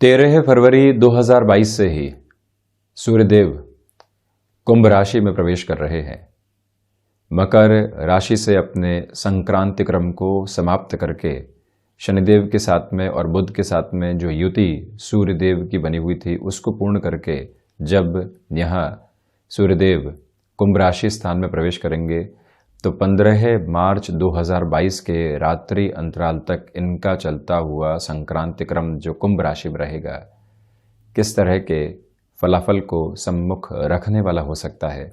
13 फरवरी 2022 से ही सूर्यदेव कुंभ राशि में प्रवेश कर रहे हैं। मकर राशि से अपने संक्रांति क्रम को समाप्त करके शनिदेव के साथ में और बुध के साथ में जो युति सूर्यदेव की बनी हुई थी उसको पूर्ण करके जब यहाँ सूर्यदेव कुंभ राशि स्थान में प्रवेश करेंगे तो 15 मार्च 2022 के रात्रि अंतराल तक इनका चलता हुआ संक्रांति क्रम जो कुंभ राशि में रहेगा किस तरह के फलाफल को सम्मुख रखने वाला हो सकता है,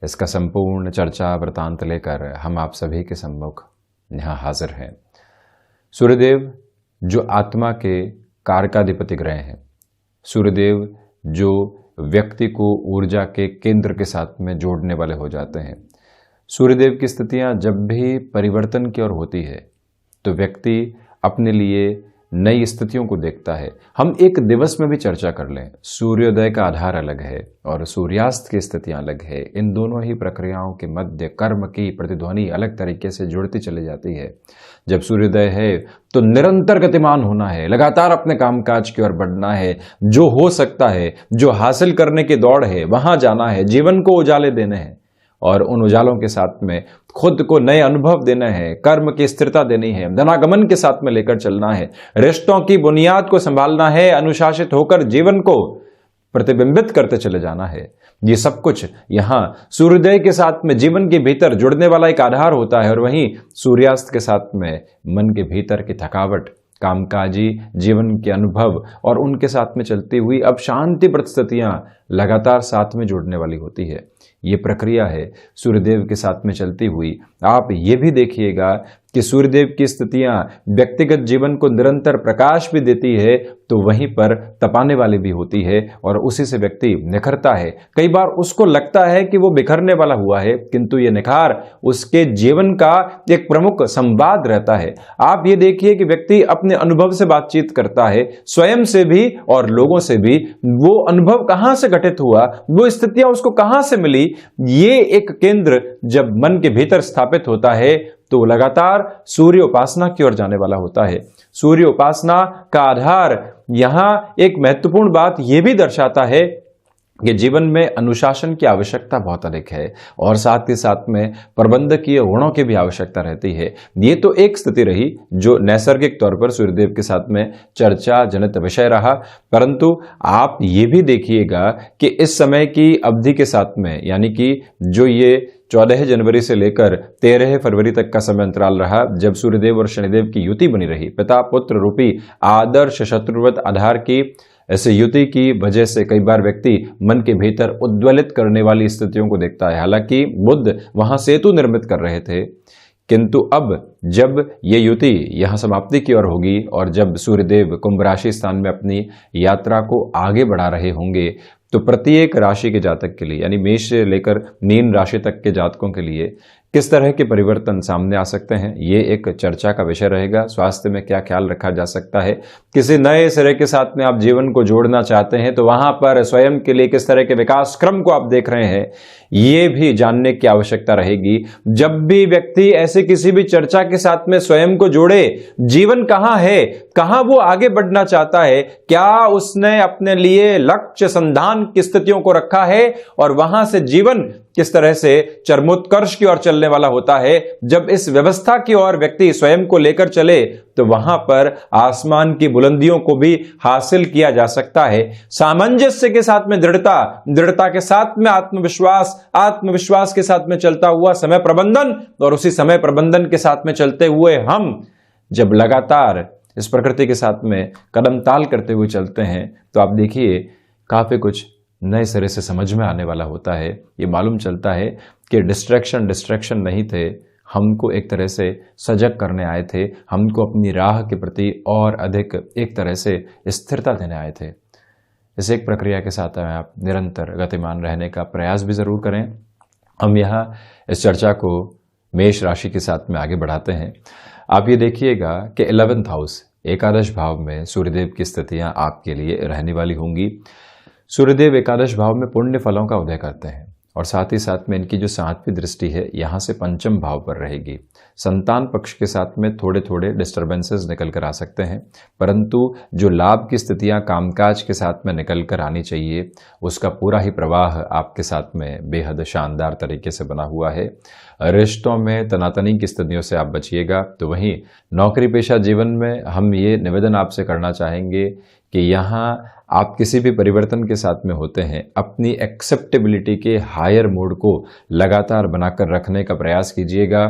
इसका संपूर्ण चर्चा वृतांत लेकर हम आप सभी के सम्मुख यहाँ हाजिर हैं। सूर्यदेव जो आत्मा के कारकाधिपति ग्रह हैं, सूर्यदेव जो व्यक्ति को ऊर्जा के केंद्र के साथ में जोड़ने वाले हो जाते हैं। सूर्यदेव की स्थितियां जब भी परिवर्तन की ओर होती है तो व्यक्ति अपने लिए नई स्थितियों को देखता है। हम एक दिवस में भी चर्चा कर लें, सूर्योदय का आधार अलग है और सूर्यास्त की स्थितियां अलग है। इन दोनों ही प्रक्रियाओं के मध्य कर्म की प्रतिध्वनि अलग तरीके से जुड़ती चली जाती है। जब सूर्योदय है तो निरंतर गतिमान होना है, लगातार अपने कामकाज की ओर बढ़ना है, जो हो सकता है, जो हासिल करने की दौड़ है वहां जाना है, जीवन को उजाले देने हैं और उन उजालों के साथ में खुद को नए अनुभव देना है, कर्म की स्थिरता देनी है, धनागमन के साथ में लेकर चलना है, रिश्तों की बुनियाद को संभालना है, अनुशासित होकर जीवन को प्रतिबिंबित करते चले जाना है। ये सब कुछ यहाँ सूर्योदय के साथ में जीवन के भीतर जुड़ने वाला एक आधार होता है और वहीं सूर्यास्त के साथ में मन के भीतर की थकावट, कामकाजी जीवन के अनुभव और उनके साथ में चलती हुई अब शांति परिस्थितियां लगातार साथ में जुड़ने वाली होती है। ये प्रक्रिया है सूर्यदेव के साथ में चलती हुई। आप ये भी देखिएगा कि सूर्यदेव की स्थितियां व्यक्तिगत जीवन को निरंतर प्रकाश भी देती है तो वहीं पर तपाने वाली भी होती है और उसी से व्यक्ति निखरता है। कई बार उसको लगता है कि वो बिखरने वाला हुआ है, किंतु ये निखार उसके जीवन का एक प्रमुख संवाद रहता है। आप ये देखिए कि व्यक्ति अपने अनुभव से बातचीत करता है, स्वयं से भी और लोगों से भी। वो अनुभव कहां से घटित हुआ, वो स्थितियां उसको कहां से मिली, ये एक केंद्र जब मन के भीतर स्थापित होता है तो लगातार सूर्य उपासना की ओर जाने वाला होता है। सूर्य उपासना का आधार यहां एक महत्वपूर्ण बात यह भी दर्शाता है कि जीवन में अनुशासन की आवश्यकता बहुत अधिक है और साथ ही साथ में प्रबंधकीय गुणों की भी आवश्यकता रहती है। ये तो एक स्थिति रही जो नैसर्गिक तौर पर सूर्यदेव के साथ में चर्चा जनित विषय रहा, परंतु आप ये भी देखिएगा कि इस समय की अवधि के साथ में यानी कि जो ये 14 जनवरी से लेकर 13 फरवरी तक का समय अंतराल रहा जब सूर्यदेव और शनिदेव की युति बनी रही, पिता पुत्र रूपी आदर्श शत्रुवत आधार की ऐसे युति की वजह से कई बार व्यक्ति मन के भीतर उद्वेलित करने वाली स्थितियों को देखता है। हालांकि बुध वहां सेतु निर्मित कर रहे थे, किंतु अब जब ये युति यहां समाप्ति की ओर होगी और जब सूर्यदेव कुंभ राशि स्थान में अपनी यात्रा को आगे बढ़ा रहे होंगे तो प्रत्येक राशि के जातक के लिए यानी मेष से लेकर मीन राशि तक के जातकों के लिए किस तरह के परिवर्तन सामने आ सकते हैं, ये एक चर्चा का विषय रहेगा। स्वास्थ्य में क्या ख्याल रखा जा सकता है, किसी नए सिरे के साथ में आप जीवन को जोड़ना चाहते हैं तो वहां पर स्वयं के लिए किस तरह के विकास क्रम को आप देख रहे हैं, ये भी जानने की आवश्यकता रहेगी। जब भी व्यक्ति ऐसे किसी भी चर्चा के साथ में स्वयं को जोड़े, जीवन कहां है, कहां वो आगे बढ़ना चाहता है, क्या उसने अपने लिए लक्ष्य संधान की स्थितियों को रखा है और वहां से जीवन किस तरह से चरमोत्कर्ष की ओर चलने वाला होता है। जब इस व्यवस्था की ओर व्यक्ति स्वयं को लेकर चले तो वहां पर आसमान की बुलंदियों को भी हासिल किया जा सकता है। सामंजस्य के साथ में दृढ़ता के साथ में आत्मविश्वास के साथ में चलता हुआ समय प्रबंधन और उसी समय प्रबंधन के साथ में चलते हुए हम जब लगातार इस प्रकृति के साथ में कदम ताल करते हुए चलते हैं तो आप देखिए काफी कुछ नए सिरे से समझ में आने वाला होता है। ये मालूम चलता है कि डिस्ट्रैक्शन नहीं थे, हमको एक तरह से सजग करने आए थे, हमको अपनी राह के प्रति और अधिक एक तरह से स्थिरता देने आए थे। इस एक प्रक्रिया के साथ आप निरंतर गतिमान रहने का प्रयास भी जरूर करें। हम यहाँ इस चर्चा को मेष राशि के साथ में आगे बढ़ाते हैं। आप ये देखिएगा कि 11th हाउस एकादश भाव में सूर्यदेव की स्थितियां आपके लिए रहने वाली होंगी। सूर्यदेव एकादश भाव में पुण्य फलों का उदय करते हैं और साथ ही साथ में इनकी जो 7वीं दृष्टि है यहाँ से पंचम भाव पर रहेगी। संतान पक्ष के साथ में थोड़े थोड़े डिस्टर्बेंसेस निकल कर आ सकते हैं, परंतु जो लाभ की स्थितियां कामकाज के साथ में निकल कर आनी चाहिए उसका पूरा ही प्रवाह आपके साथ में बेहद शानदार तरीके से बना हुआ है। रिश्तों में तनातनी की स्थितियों से आप बचिएगा। तो वहीं नौकरी पेशा जीवन में हम ये निवेदन आपसे करना चाहेंगे कि यहाँ आप किसी भी परिवर्तन के साथ में होते हैं, अपनी एक्सेप्टेबिलिटी के हायर मोड को लगातार बनाकर रखने का प्रयास कीजिएगा।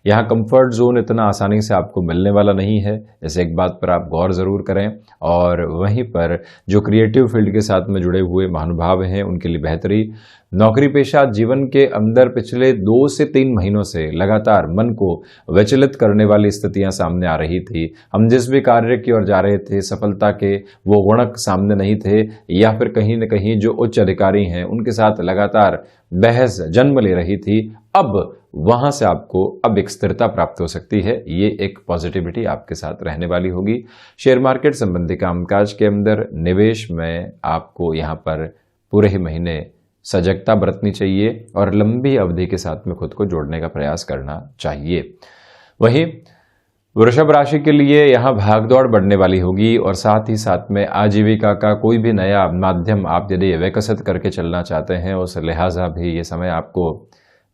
यहाँ कंफर्ट जोन इतना आसानी से आपको मिलने वाला नहीं है, इस एक बात पर आप गौर ज़रूर करें। और वहीं पर जो क्रिएटिव फील्ड के साथ में जुड़े हुए महानुभाव हैं उनके लिए बेहतरी। नौकरी पेशा जीवन के अंदर पिछले 2 से 3 महीनों से लगातार मन को विचलित करने वाली स्थितियां सामने आ रही थी। हम जिस भी कार्य की ओर जा रहे थे सफलता के वो गुणक सामने नहीं थे, या फिर कहीं न कहीं जो उच्च अधिकारी हैं उनके साथ लगातार बहस जन्म ले रही थी। अब वहां से आपको अब एक स्थिरता प्राप्त हो सकती है, ये एक पॉजिटिविटी आपके साथ रहने वाली होगी। शेयर मार्केट संबंधी कामकाज के अंदर निवेश में आपको यहाँ पर पूरे ही महीने सजगता बरतनी चाहिए और लंबी अवधि के साथ में खुद को जोड़ने का प्रयास करना चाहिए। वहीं वृषभ राशि के लिए यहाँ भागदौड़ बढ़ने वाली होगी और साथ ही साथ में आजीविका का कोई भी नया माध्यम आप यदि विकसित करके चलना चाहते हैं उस लिहाजा भी ये समय आपको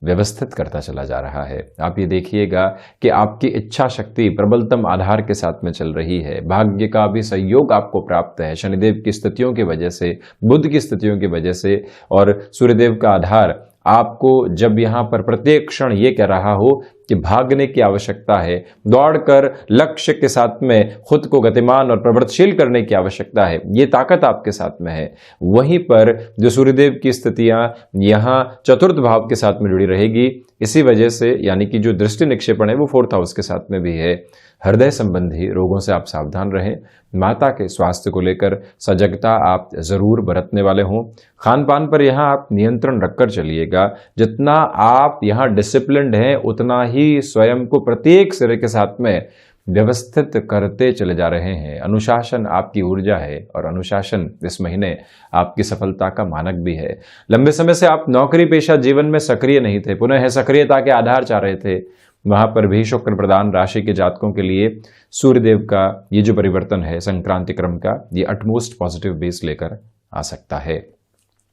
व्यवस्थित करता चला जा रहा है। आप ये देखिएगा कि आपकी इच्छा शक्ति प्रबलतम आधार के साथ में चल रही है। भाग्य का भी सहयोग आपको प्राप्त है शनिदेव की स्थितियों की वजह से, बुध की स्थितियों की वजह से, और सूर्यदेव का आधार आपको जब यहाँ पर प्रत्येक क्षण ये कह रहा हो कि भागने की आवश्यकता है, दौड़कर लक्ष्य के साथ में खुद को गतिमान और प्रवृत्तशील करने की आवश्यकता है, ये ताकत आपके साथ में है। वहीं पर जो सूर्यदेव की स्थितियां यहाँ चतुर्थ भाव के साथ में जुड़ी रहेगी, इसी वजह से यानी कि जो दृष्टि निक्षेपण है वो 4th हाउस के साथ में भी है। हृदय संबंधी रोगों से आप सावधान रहें। माता के स्वास्थ्य को लेकर सजगता आप जरूर बरतने वाले हों। खान पान पर यहाँ आप नियंत्रण रखकर चलिएगा। जितना आप यहाँ डिसिप्लिन्ड हैं उतना ही स्वयं को प्रत्येक सिरे के साथ में व्यवस्थित करते चले जा रहे हैं। अनुशासन आपकी ऊर्जा है और अनुशासन इस महीने आपकी सफलता का मानक भी है। लंबे समय से आप नौकरी पेशा जीवन में सक्रिय नहीं थे, पुनः सक्रियता के आधार चाह रहे थे, वहां पर भी शुक्र प्रधान राशि के जातकों के लिए सूर्यदेव का ये जो परिवर्तन है संक्रांति क्रम का, ये अटमोस्ट पॉजिटिव बेस लेकर आ सकता है।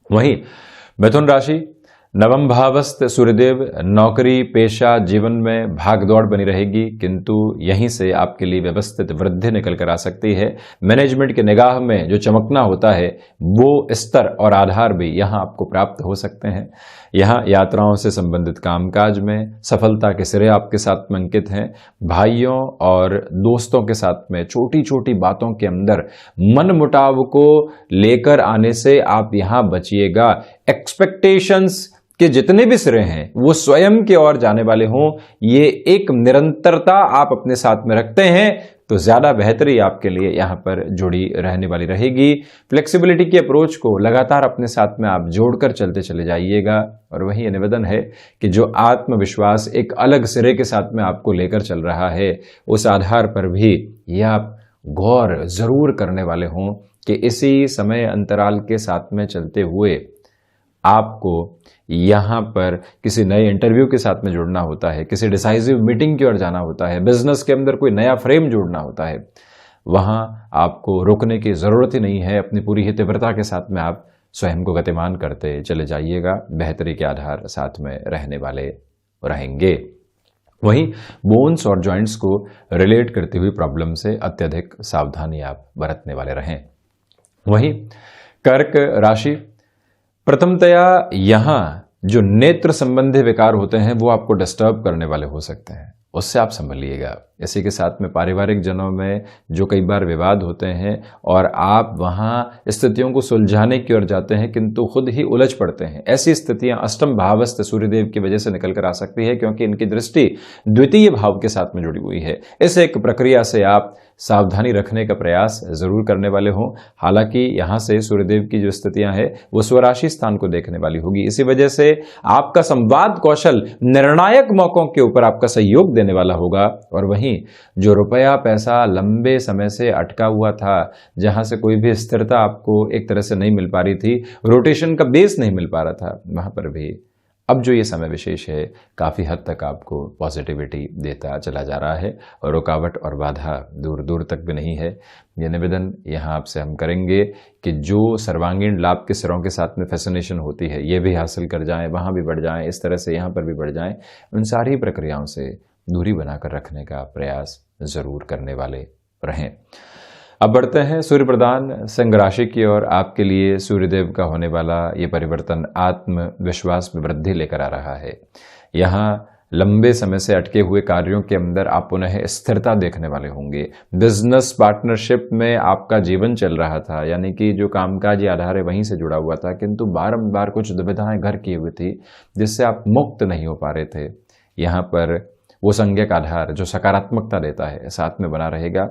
वहीं मिथुन राशि, नवम भावस्थ सूर्यदेव नौकरी पेशा जीवन में भागदौड़ बनी रहेगी, किंतु यहीं से आपके लिए व्यवस्थित वृद्धि निकल कर आ सकती है। मैनेजमेंट के निगाह में जो चमकना होता है वो स्तर और आधार भी यहाँ आपको प्राप्त हो सकते हैं। यहाँ यात्राओं से संबंधित कामकाज में सफलता के सिरे आपके साथ में अंकित हैं। भाइयों और दोस्तों के साथ में छोटी छोटी बातों के अंदर मन मुटाव को लेकर आने से आप यहाँ बचिएगा। एक्सपेक्टेशंस कि जितने भी सिरे हैं वो स्वयं की ओर जाने वाले हों, ये एक निरंतरता आप अपने साथ में रखते हैं तो ज्यादा बेहतरी आपके लिए यहाँ पर जुड़ी रहने वाली रहेगी। फ्लेक्सिबिलिटी की अप्रोच को लगातार अपने साथ में आप जोड़कर चलते चले जाइएगा। और वही ये निवेदन है कि जो आत्मविश्वास एक अलग सिरे के साथ में आपको लेकर चल रहा है, उस आधार पर भी यह आप गौर जरूर करने वाले हों कि इसी समय अंतराल के साथ में चलते हुए आपको यहाँ पर किसी नए इंटरव्यू के साथ में जुड़ना होता है, किसी डिसाइसिव मीटिंग की ओर जाना होता है, बिजनेस के अंदर कोई नया फ्रेम जोड़ना होता है, वहाँ आपको रोकने की ज़रूरत ही नहीं है। अपनी पूरी ही तीव्रता के साथ में आप स्वयं को गतिमान करते चले जाइएगा। बेहतरी के आधार साथ में रहने वाले रहेंगे। वहीं बोन्स और जॉइंट्स को रिलेट करती हुई प्रॉब्लम से अत्यधिक सावधानी आप बरतने वाले रहें। वहीं कर्क राशि, प्रथमतया यहाँ जो नेत्र संबंधी विकार होते हैं वो आपको डिस्टर्ब करने वाले हो सकते हैं, उससे आप संभलिएगा। इसी के साथ में पारिवारिक जनों में जो कई बार विवाद होते हैं और आप वहाँ स्थितियों को सुलझाने की ओर जाते हैं किंतु खुद ही उलझ पड़ते हैं, ऐसी स्थितियां अष्टम भावस्थ सूर्यदेव की वजह से निकल कर आ सकती है, क्योंकि इनकी दृष्टि द्वितीय भाव के साथ में जुड़ी हुई है। इस एक प्रक्रिया से आप सावधानी रखने का प्रयास जरूर करने वाले हों। हालांकि यहाँ से सूर्यदेव की जो स्थितियां हैं वो स्वराशि स्थान को देखने वाली होगी, इसी वजह से आपका संवाद कौशल निर्णायक मौकों के ऊपर आपका सहयोग देने वाला होगा। और वहीं जो रुपया पैसा लंबे समय से अटका हुआ था, जहां से कोई भी स्थिरता आपको एक तरह से नहीं मिल पा रही थी, रोटेशन का बेस नहीं मिल पा रहा था, वहां पर भी अब जो ये समय विशेष है काफ़ी हद तक आपको पॉजिटिविटी देता चला जा रहा है और रुकावट और बाधा दूर दूर तक भी नहीं है। ये निवेदन यहाँ आपसे हम करेंगे कि जो सर्वांगीण लाभ के सिरों के साथ में फैसिनेशन होती है ये भी हासिल कर जाएं, वहाँ भी बढ़ जाएं, इस तरह से यहाँ पर भी बढ़ जाएं। उन सारी प्रक्रियाओं से दूरी बनाकर रखने का प्रयास ज़रूर करने वाले रहें। अब बढ़ते हैं सूर्य प्रधान सिंह राशि की ओर। आपके लिए सूर्यदेव का होने वाला ये परिवर्तन आत्मविश्वास में वृद्धि लेकर आ रहा है। यहाँ लंबे समय से अटके हुए कार्यों के अंदर आप पुनः स्थिरता देखने वाले होंगे। बिजनेस पार्टनरशिप में आपका जीवन चल रहा था, यानी कि जो कामकाजी आधार है वहीं से जुड़ा हुआ था, किंतु बारंबार कुछ दुविधाएं घर की हुई थी जिससे आप मुक्त नहीं हो पा रहे थे। यहाँ पर वो संज्ञक आधार जो सकारात्मकता देता है साथ में बना रहेगा।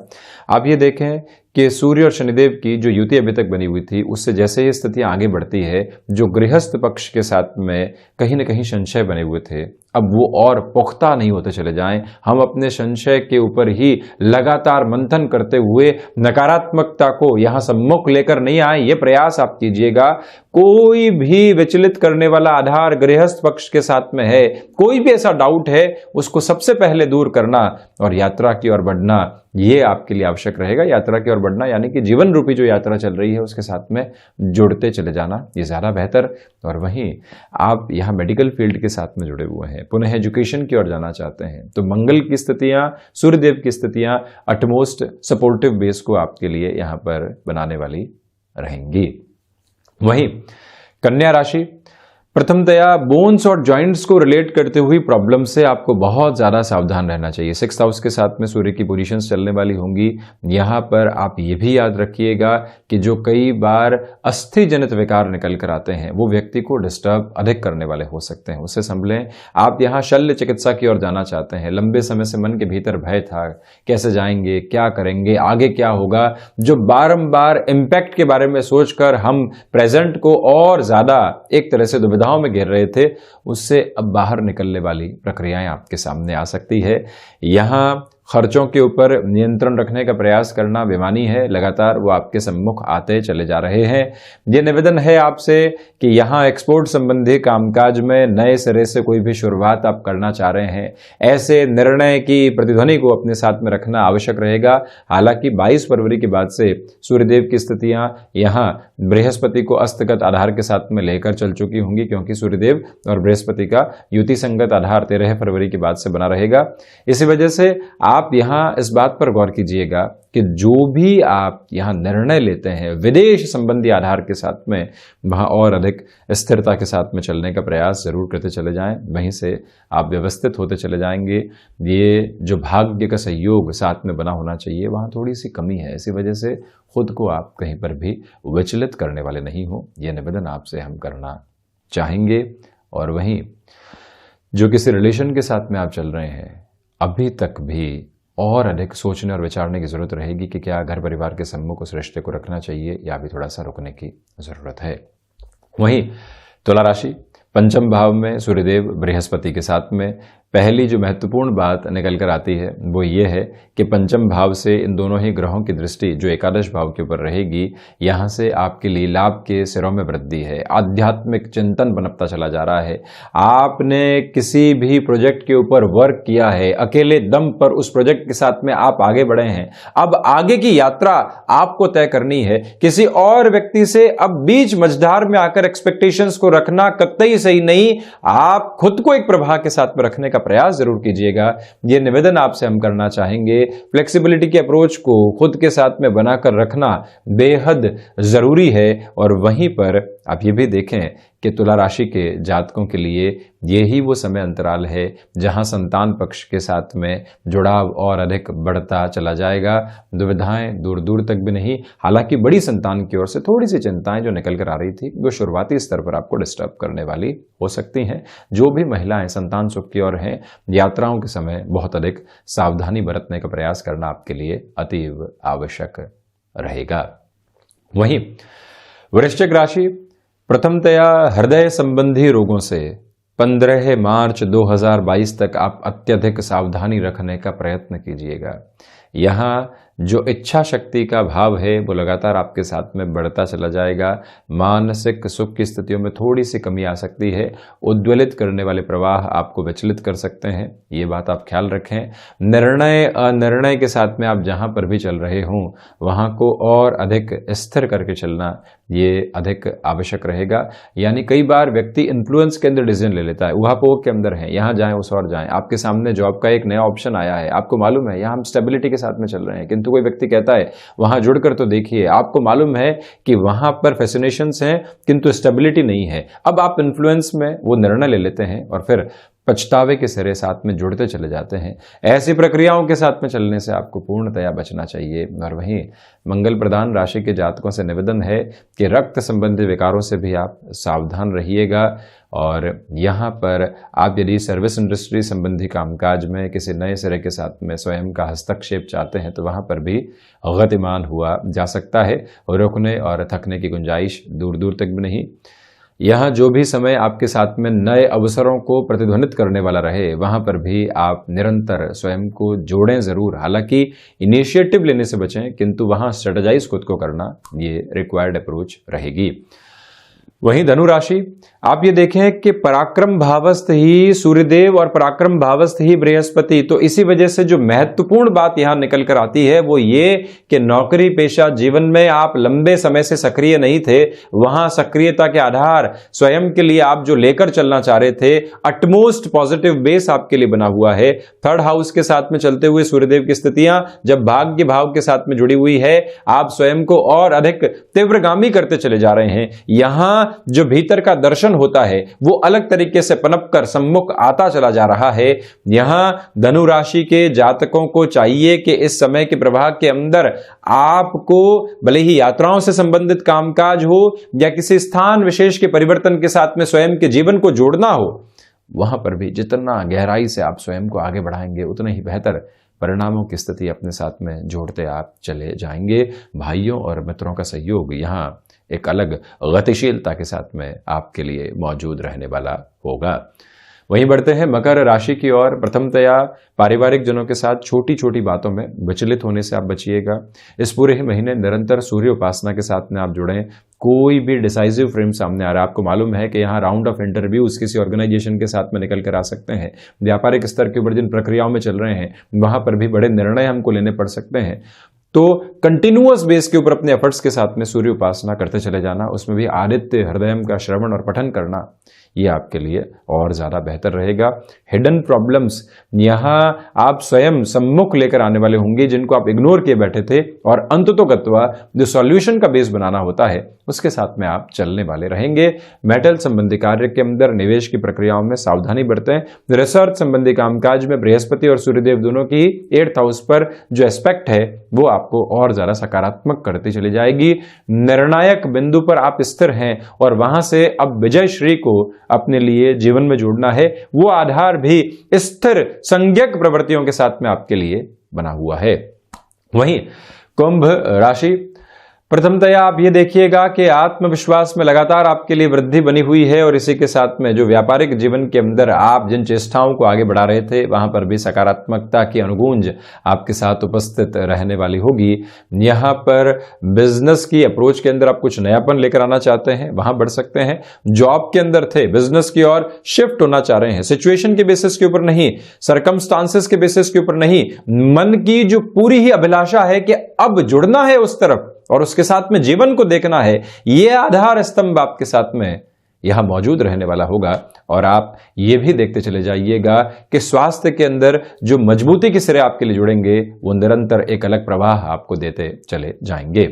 आप ये देखें कि सूर्य और शनिदेव की जो युति अभी तक बनी हुई थी उससे जैसे ही स्थितियां आगे बढ़ती है, जो गृहस्थ पक्ष के साथ में कहीं न कहीं संशय बने हुए थे अब वो और पुख्ता नहीं होते चले जाएं। हम अपने संशय के ऊपर ही लगातार मंथन करते हुए नकारात्मकता को यहां सम्मुख लेकर नहीं आए, ये प्रयास आप कीजिएगा। कोई भी विचलित करने वाला आधार गृहस्थ पक्ष के साथ में है, कोई भी ऐसा डाउट है उसको सबसे पहले दूर करना और यात्रा की ओर बढ़ना, ये आपके लिए आवश्यक रहेगा। यात्रा की ओर बढ़ना यानी कि जीवन रूपी जो यात्रा चल रही है उसके साथ में जुड़ते चले जाना, ये ज़्यादा बेहतर। और वहीं आप यहाँ मेडिकल फील्ड के साथ में जुड़े हुए हैं, पुनः एजुकेशन की ओर जाना चाहते हैं, तो मंगल की स्थितियाँ, सूर्यदेव की स्थितियाँ अटमोस्ट सपोर्टिव बेस को आपके लिए यहाँ पर बनाने वाली रहेंगी। वहीं कन्या राशि, प्रथमतया बोन्स और जॉइंट्स को रिलेट करते हुई प्रॉब्लम से आपको बहुत ज़्यादा सावधान रहना चाहिए। 6th हाउस के साथ में सूर्य की पोजीशंस चलने वाली होंगी। यहाँ पर आप ये भी याद रखिएगा कि जो कई बार अस्थि जनित विकार निकल कर आते हैं वो व्यक्ति को डिस्टर्ब अधिक करने वाले हो सकते हैं, उससे संभलें। आप यहाँ शल्य चिकित्सा की ओर जाना चाहते हैं, लंबे समय से मन के भीतर भय था, कैसे जाएंगे, क्या करेंगे, आगे क्या होगा, जो बारंबार इम्पैक्ट के बारे में सोचकर हम प्रेजेंट को और ज़्यादा एक तरह से दुविधा में घेर रहे थे, उससे अब बाहर निकलने वाली प्रक्रियाएं आपके सामने आ सकती है। यहां खर्चों के ऊपर नियंत्रण रखने का प्रयास करना बेमानी है, लगातार वो आपके सम्मुख आते चले जा रहे हैं। ये निवेदन है आपसे कि यहाँ एक्सपोर्ट संबंधी कामकाज में नए सिरे से कोई भी शुरुआत आप करना चाह रहे हैं, ऐसे निर्णय की प्रतिध्वनि को अपने साथ में रखना आवश्यक रहेगा। हालांकि 22 फरवरी के बाद से सूर्यदेव की स्थितियां यहाँ बृहस्पति को अस्तगत आधार के साथ में लेकर चल चुकी होंगी, क्योंकि सूर्यदेव और बृहस्पति का युति संगत आधार 13 फरवरी के बाद से बना रहेगा। इसी वजह से आप यहाँ इस बात पर गौर कीजिएगा कि जो भी आप यहाँ निर्णय लेते हैं विदेश संबंधी आधार के साथ में, वहाँ और अधिक स्थिरता के साथ में चलने का प्रयास जरूर करते चले जाएं। वहीं से आप व्यवस्थित होते चले जाएंगे। ये जो भाग्य का सहयोग साथ में बना होना चाहिए वहाँ थोड़ी सी कमी है, इसी वजह से खुद को आप कहीं पर भी विचलित करने वाले नहीं हो, ये निवेदन आपसे हम करना चाहेंगे। और वहीं जो किसी रिलेशन के साथ में आप चल रहे हैं, अभी तक भी और अधिक सोचने और विचारने की जरूरत रहेगी कि क्या घर परिवार के सम्मुख उस रिश्ते को रखना चाहिए या अभी थोड़ा सा रुकने की जरूरत है। वहीं तुला राशि, पंचम भाव में सूर्यदेव बृहस्पति के साथ में पहली जो महत्वपूर्ण बात निकल कर आती है वो ये है कि पंचम भाव से इन दोनों ही ग्रहों की दृष्टि जो एकादश भाव के ऊपर रहेगी, यहाँ से आपके लिए लाभ के सिरों में वृद्धि है। आध्यात्मिक चिंतन बनता चला जा रहा है। आपने किसी भी प्रोजेक्ट के ऊपर वर्क किया है, अकेले दम पर उस प्रोजेक्ट के साथ में आप आगे बढ़े हैं, अब आगे की यात्रा आपको तय करनी है। किसी और व्यक्ति से अब बीच मझधार में आकर एक्सपेक्टेशंस को रखना कतई सही नहीं। आप खुद को एक प्रवाह के साथ में रखने का प्रयास जरूर कीजिएगा। यह निवेदन आपसे हम करना चाहेंगे। फ्लेक्सिबिलिटी की अप्रोच को खुद के साथ में बनाकर रखना बेहद जरूरी है। और वहीं पर आप ये भी देखें कि तुला राशि के जातकों के लिए यही वो समय अंतराल है जहां संतान पक्ष के साथ में जुड़ाव और अधिक बढ़ता चला जाएगा। दुविधाएं दूर दूर तक भी नहीं, हालांकि बड़ी संतान की ओर से थोड़ी सी चिंताएं जो निकल कर आ रही थी वो शुरुआती स्तर पर आपको डिस्टर्ब करने वाली हो सकती हैं। जो भी महिलाएं संतान सुख की ओर हैं, यात्राओं के समय बहुत अधिक सावधानी बरतने का प्रयास करना आपके लिए अतीव आवश्यक रहेगा। वहीं वृश्चिक राशि, प्रथमतया हृदय संबंधी रोगों से 15 मार्च 2022 तक आप अत्यधिक सावधानी रखने का प्रयत्न कीजिएगा। यहाँ जो इच्छा शक्ति का भाव है वो लगातार आपके साथ में बढ़ता चला जाएगा। मानसिक सुख की स्थितियों में थोड़ी सी कमी आ सकती है। उद्वेलित करने वाले प्रवाह आपको विचलित कर सकते हैं, ये बात आप ख्याल रखें। निर्णय अनिर्णय के साथ में आप जहां पर भी चल रहे हों वहां को और अधिक स्थिर करके चलना ये अधिक आवश्यक रहेगा। यानी कई बार व्यक्ति इन्फ्लुएंस के अंदर डिसीजन ले लेता है, ऊहापोह के अंदर है, यहाँ जाएं उस और जाएं। आपके सामने जॉब का एक नया ऑप्शन आया है, आपको मालूम है यहाँ हम स्टेबिलिटी के साथ में चल रहे हैं, किंतु कोई व्यक्ति कहता है वहां जुड़कर तो देखिए, आपको मालूम है कि वहां पर फैसिनेशंस हैं किंतु स्टेबिलिटी नहीं है। अब आप इन्फ्लुएंस में वो निर्णय ले लेते हैं और फिर पछतावे के सिरे साथ में जुड़ते चले जाते हैं। ऐसी प्रक्रियाओं के साथ में चलने से आपको पूर्णतया बचना चाहिए। और वहीं मंगल प्रधान राशि के जातकों से निवेदन है कि रक्त संबंधी विकारों से भी आप सावधान रहिएगा। और यहाँ पर आप यदि सर्विस इंडस्ट्री संबंधी कामकाज में किसी नए सिरे के साथ में स्वयं का हस्तक्षेप चाहते हैं तो वहाँ पर भी गतिमान हुआ जा सकता है। रुकने और थकने की गुंजाइश दूर दूर तक भी नहीं। यहाँ जो भी समय आपके साथ में नए अवसरों को प्रतिध्वनित करने वाला रहे वहाँ पर भी आप निरंतर स्वयं को जोड़ें ज़रूर। हालांकि इनिशिएटिव लेने से बचें, किंतु वहाँ स्ट्रेटेजाइज खुद को करना ये रिक्वायर्ड अप्रोच रहेगी। वहीं धनु राशि, आप ये देखें कि पराक्रम भावस्थ ही सूर्यदेव और पराक्रम भावस्थ ही बृहस्पति, तो इसी वजह से जो महत्वपूर्ण बात यहां निकल कर आती है वो ये कि नौकरी पेशा जीवन में आप लंबे समय से सक्रिय नहीं थे, वहां सक्रियता के आधार स्वयं के लिए आप जो लेकर चलना चाह रहे थे, अटमोस्ट पॉजिटिव बेस आपके लिए बना हुआ है। थर्ड हाउस के साथ में चलते हुए सूर्यदेव की स्थितियां जब भाग्य भाव के साथ में जुड़ी हुई है, आप स्वयं को और अधिक तीव्रगामी करते चले जा रहे हैं। यहां जो भीतर का दर्शन होता है वो अलग तरीके से पनप कर सम्मुख आता चला जा रहा है। यहां धनु राशि के जातकों को चाहिए कि इस समय के प्रवाह के अंदर आपको भले ही यात्राओं से संबंधित कामकाज हो या किसी स्थान विशेष के परिवर्तन के साथ में स्वयं के जीवन को जोड़ना हो, वहां पर भी जितना गहराई से आप स्वयं को आगे बढ़ाएंगे उतना ही बेहतर परिणामों की स्थिति अपने साथ में जोड़ते आप चले जाएंगे। भाइयों और मित्रों का सहयोग यहाँ एक अलग गतिशीलता के साथ में आपके लिए मौजूद रहने वाला होगा। वहीं बढ़ते हैं मकर राशि की ओर। प्रथमतया पारिवारिक जनों के साथ छोटी छोटी बातों में विचलित होने से आप बचिएगा। इस पूरे महीने निरंतर सूर्य उपासना के साथ में आप जुड़ें। कोई भी डिसाइसिव फ्रेम सामने आ रहा है, आपको मालूम है कि यहाँ राउंड ऑफ इंटरव्यूज किसी ऑर्गेनाइजेशन के साथ में निकल कर आ सकते हैं। व्यापारिक स्तर के ऊपर जिन प्रक्रियाओं में चल रहे हैं वहां पर भी बड़े निर्णय हमको लेने पड़ सकते हैं। तो कंटिन्यूअस बेस के ऊपर अपने एफर्ट्स के साथ में सूर्य उपासना करते चले जाना, उसमें भी आदित्य हृदयम का श्रवण और पठन करना, ये आपके लिए और ज्यादा बेहतर रहेगा। हिडन प्रॉब्लम्स यहाँ आप स्वयं सम्मुख लेकर आने वाले होंगे जिनको आप इग्नोर किए बैठे थे, और अंततोगत्वा जो सॉल्यूशन का बेस बनाना होता है उसके साथ में आप चलने वाले रहेंगे। मेटल संबंधी कार्य के अंदर निवेश की प्रक्रियाओं में सावधानी बरतें। रिसर्च संबंधी कामकाज में बृहस्पति और सूर्यदेव दोनों की 8th हाउस पर जो एस्पेक्ट है वो आपको और ज्यादा सकारात्मक करती चली जाएगी। निर्णायक बिंदु पर आप स्थिर हैं और वहां से अब विजय श्री को अपने लिए जीवन में जोड़ना है। वो आधार भी स्थिर संज्ञक प्रवृत्तियों के साथ में आपके लिए बना हुआ है। वहीं कुंभ राशि, प्रथमतया आप ये देखिएगा कि आत्मविश्वास में लगातार आपके लिए वृद्धि बनी हुई है, और इसी के साथ में जो व्यापारिक जीवन के अंदर आप जिन चेष्टाओं को आगे बढ़ा रहे थे वहां पर भी सकारात्मकता की अनुगूंज आपके साथ उपस्थित रहने वाली होगी। यहां पर बिजनेस की अप्रोच के अंदर आप कुछ नयापन लेकर आना चाहते हैं, वहां बढ़ सकते हैं। जॉब के अंदर थे, बिजनेस की ओर शिफ्ट होना चाह रहे हैं, सिचुएशन के बेसिस के ऊपर नहीं, सर्कमस्टांसेस के बेसिस के ऊपर नहीं, मन की जो पूरी ही अभिलाषा है कि अब जुड़ना है उस तरफ और उसके साथ में जीवन को देखना है, यह आधार स्तंभ आपके साथ में यहां मौजूद रहने वाला होगा। और आप ये भी देखते चले जाइएगा कि स्वास्थ्य के अंदर जो मजबूती के सिरे आपके लिए जुड़ेंगे वो निरंतर एक अलग प्रवाह आपको देते चले जाएंगे।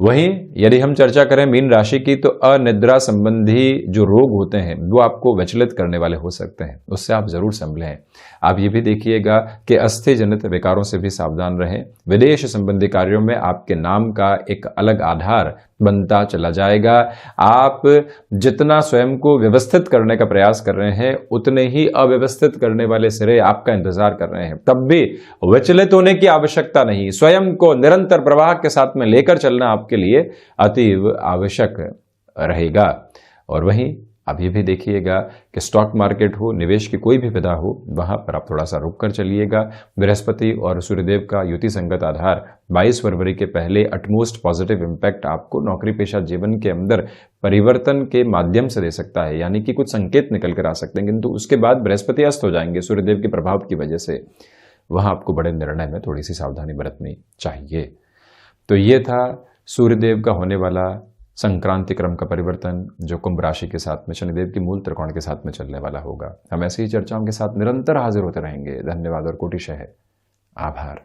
वहीं यदि हम चर्चा करें मीन राशि की, तो अनिद्रा संबंधी जो रोग होते हैं वो आपको विचलित करने वाले हो सकते हैं, उससे आप जरूर संभलें। आप ये भी देखिएगा कि अस्थि जनित विकारों से भी सावधान रहें। विदेश संबंधी कार्यों में आपके नाम का एक अलग आधार बनता चला जाएगा। आप जितना स्वयं को व्यवस्थित करने का प्रयास कर रहे हैं उतने ही अव्यवस्थित करने वाले सिरे आपका इंतजार कर रहे हैं। तब भी विचलित होने की आवश्यकता नहीं, स्वयं को निरंतर प्रवाह के साथ में लेकर चलना आपके लिए अतीव आवश्यक रहेगा। और वहीं अभी भी देखिएगा कि स्टॉक मार्केट हो, निवेश की कोई भी विधा हो, वहां पर आप थोड़ा सा रुक कर चलिएगा। बृहस्पति और सूर्यदेव का युति संगत आधार 22 फरवरी के पहले अटमोस्ट पॉजिटिव इम्पैक्ट आपको नौकरी पेशा जीवन के अंदर परिवर्तन के माध्यम से दे सकता है, यानी कि कुछ संकेत निकल कर आ सकते हैं, किंतु उसके बाद बृहस्पति अस्त हो जाएंगे सूर्यदेव के प्रभाव की वजह से। वहां आपको बड़े निर्णय में थोड़ी सी सावधानी बरतनी चाहिए। तो ये था सूर्यदेव का होने वाला संक्रांति क्रम का परिवर्तन, जो कुंभ राशि के साथ में शनिदेव की मूल त्रिकोण के साथ में चलने वाला होगा। हम ऐसी ही चर्चाओं के साथ निरंतर हाजिर होते रहेंगे। धन्यवाद और कोटिशः आभार।